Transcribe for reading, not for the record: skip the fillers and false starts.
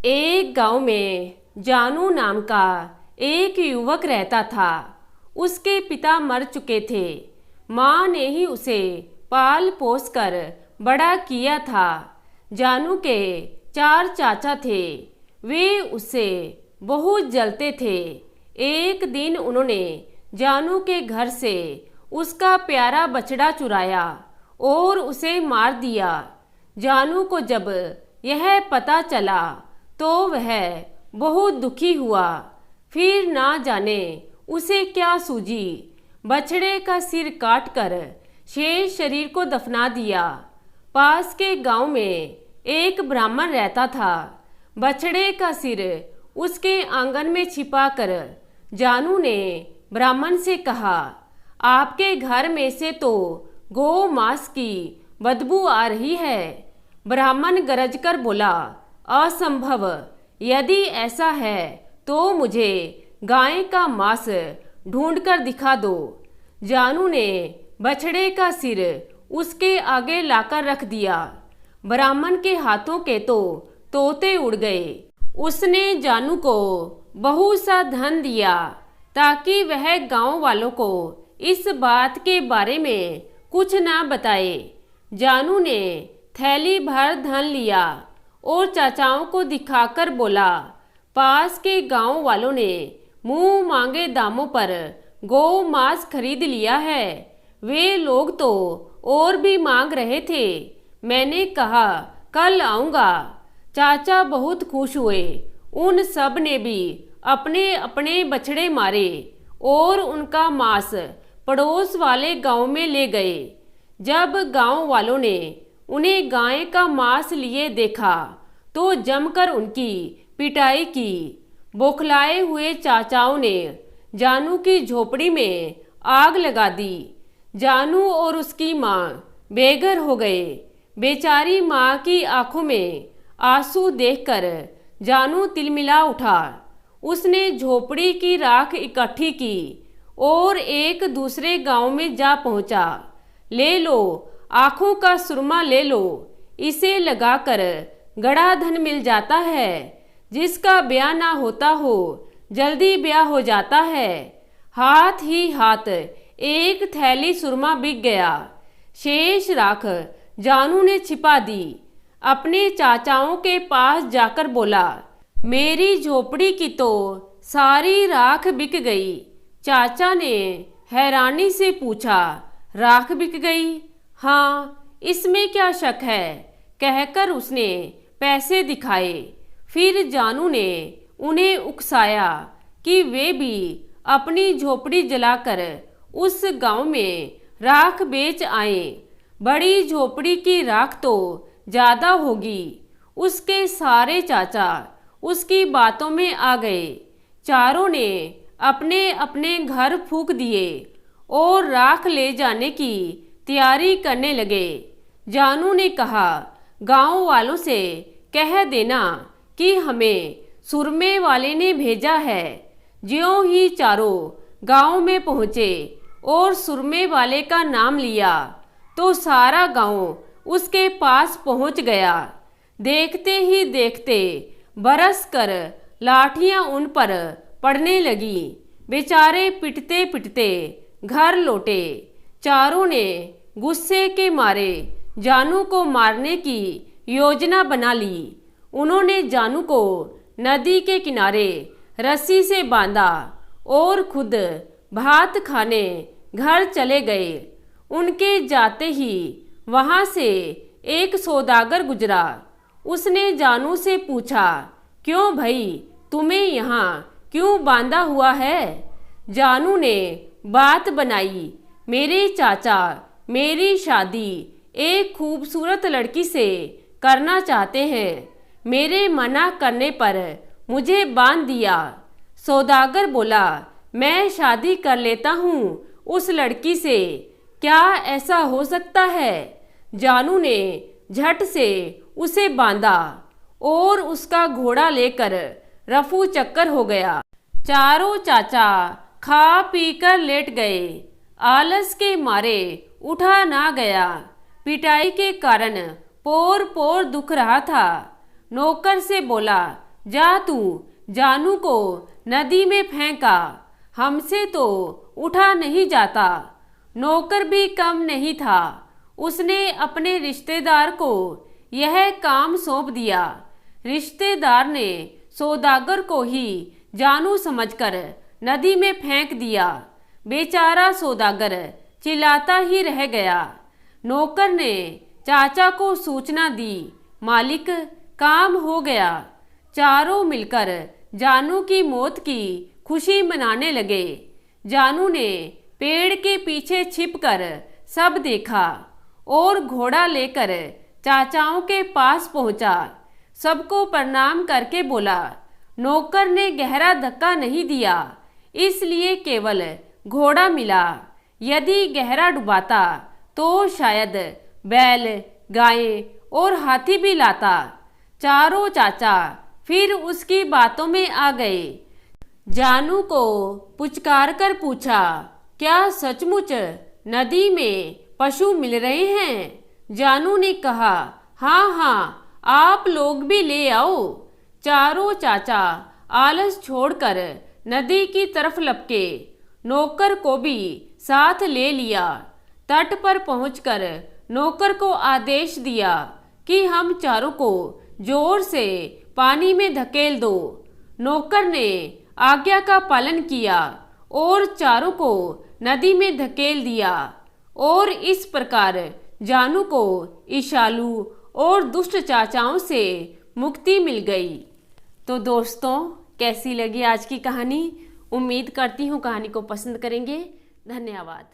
एक गांव में जानू नाम का एक युवक रहता था। उसके पिता मर चुके थे। माँ ने ही उसे पाल पोस कर बड़ा किया था। जानू के 4 चाचा थे। वे उससे बहुत जलते थे। एक दिन उन्होंने जानू के घर से उसका प्यारा बछड़ा चुराया और उसे मार दिया। जानू को जब यह पता चला तो वह बहुत दुखी हुआ। फिर ना जाने उसे क्या सूझी, बछड़े का सिर काटकर शेष शरीर को दफना दिया। पास के गांव में एक ब्राह्मण रहता था। बछड़े का सिर उसके आंगन में छिपाकर जानू ने ब्राह्मण से कहा, आपके घर में से तो गौ मांस की बदबू आ रही है। ब्राह्मण गरज कर बोला, असंभव। यदि ऐसा है तो मुझे गाय का मांस ढूंढकर दिखा दो। जानू ने बछड़े का सिर उसके आगे लाकर रख दिया। ब्राह्मण के हाथों के तो तोते उड़ गए। उसने जानू को बहुत सा धन दिया ताकि वह गांव वालों को इस बात के बारे में कुछ ना बताए। जानू ने थैली भर धन लिया और चाचाओं को दिखाकर बोला, पास के गांव वालों ने मुंह मांगे दामों पर गौ मांस खरीद लिया है। वे लोग तो और भी मांग रहे थे। मैंने कहा कल आऊंगा। चाचा बहुत खुश हुए। उन सब ने भी अपने अपने बछड़े मारे और उनका मांस पड़ोस वाले गांव में ले गए। जब गांव वालों ने उन्हें गाय का मांस लिए देखा तो जमकर उनकी पिटाई की। बौखलाए हुए चाचाओं ने जानू की झोपड़ी में आग लगा दी। जानू और उसकी माँ बेघर हो गए। बेचारी माँ की आंखों में आंसू देखकर जानू तिलमिला उठा। उसने झोपड़ी की राख इकट्ठी की और एक दूसरे गांव में जा पहुंचा। ले लो, आंखों का सुरमा ले लो, इसे लगाकर गड़ा धन मिल जाता है। जिसका ब्याह ना होता हो जल्दी ब्याह हो जाता है। हाथ ही हाथ एक थैली सुरमा बिक गया। शेष राख जानू ने छिपा दी। अपने चाचाओं के पास जाकर बोला, मेरी झोपड़ी की तो सारी राख बिक गई। चाचा ने हैरानी से पूछा, राख बिक गई? हाँ, इसमें क्या शक है, कहकर उसने पैसे दिखाए। फिर जानू ने उन्हें उकसाया कि वे भी अपनी झोपड़ी जलाकर उस गांव में राख बेच आए। बड़ी झोपड़ी की राख तो ज्यादा होगी। उसके सारे चाचा उसकी बातों में आ गए। चारों ने अपने अपने घर फूंक दिए और राख ले जाने की तैयारी करने लगे। जानू ने कहा, गांव वालों से कह देना कि हमें सुरमे वाले ने भेजा है। ज्यों ही चारों गांव में पहुंचे और सुरमे वाले का नाम लिया तो सारा गांव उसके पास पहुंच गया। देखते ही देखते बरस कर लाठियां उन पर पड़ने लगी। बेचारे पिटते पिटते घर लौटे। चारों ने गुस्से के मारे जानू को मारने की योजना बना ली। उन्होंने जानू को नदी के किनारे रस्सी से बांधा और खुद भात खाने घर चले गए। उनके जाते ही वहां से एक सौदागर गुजरा। उसने जानू से पूछा, क्यों भाई, तुम्हें यहाँ क्यों बांधा हुआ है? जानू ने बात बनाई, मेरे चाचा मेरी शादी एक खूबसूरत लड़की से करना चाहते हैं। मेरे मना करने पर मुझे बांध दिया। सौदागर बोला, मैं शादी कर लेता हूँ उस लड़की से, क्या ऐसा हो सकता है? जानू ने झट से उसे बांधा और उसका घोड़ा लेकर रफू चक्कर हो गया। चारों चाचा खा पी कर लेट गए। आलस के मारे उठा ना गया। पिटाई के कारण पोर पोर दुख रहा था। नौकर से बोला, जा तू जानू को नदी में फेंका, हमसे तो उठा नहीं जाता। नौकर भी कम नहीं था, उसने अपने रिश्तेदार को यह काम सौंप दिया। रिश्तेदार ने सौदागर को ही जानू समझकर नदी में फेंक दिया। बेचारा सौदागर चिल्लाता ही रह गया। नौकर ने चाचा को सूचना दी, मालिक काम हो गया। चारों मिलकर जानू की मौत की खुशी मनाने लगे। जानू ने पेड़ के पीछे छिपकर सब देखा और घोड़ा लेकर चाचाओं के पास पहुंचा। सबको प्रणाम करके बोला। नौकर ने गहरा धक्का नहीं दिया, इसलिए केवल घोड़ा मिला। यदि गहरा डुबाता तो शायद बैल, गाय और हाथी भी लाता। चारों चाचा फिर उसकी बातों में आ गए। जानू को पुचकार कर पूछा, क्या सचमुच नदी में पशु मिल रहे हैं? जानू ने कहा, हाँ हाँ, आप लोग भी ले आओ। चारों चाचा आलस छोड़कर नदी की तरफ लपके। नौकर को भी साथ ले लिया। तट पर पहुंचकर नौकर को आदेश दिया कि हम चारों को जोर से पानी में धकेल दो। नौकर ने आज्ञा का पालन किया और चारों को नदी में धकेल दिया और इस प्रकार जानू को ईशालू और दुष्ट चाचाओं से मुक्ति मिल गई। तो दोस्तों, कैसी लगी आज की कहानी? उम्मीद करती हूँ कहानी को पसंद करेंगे। धन्यवाद।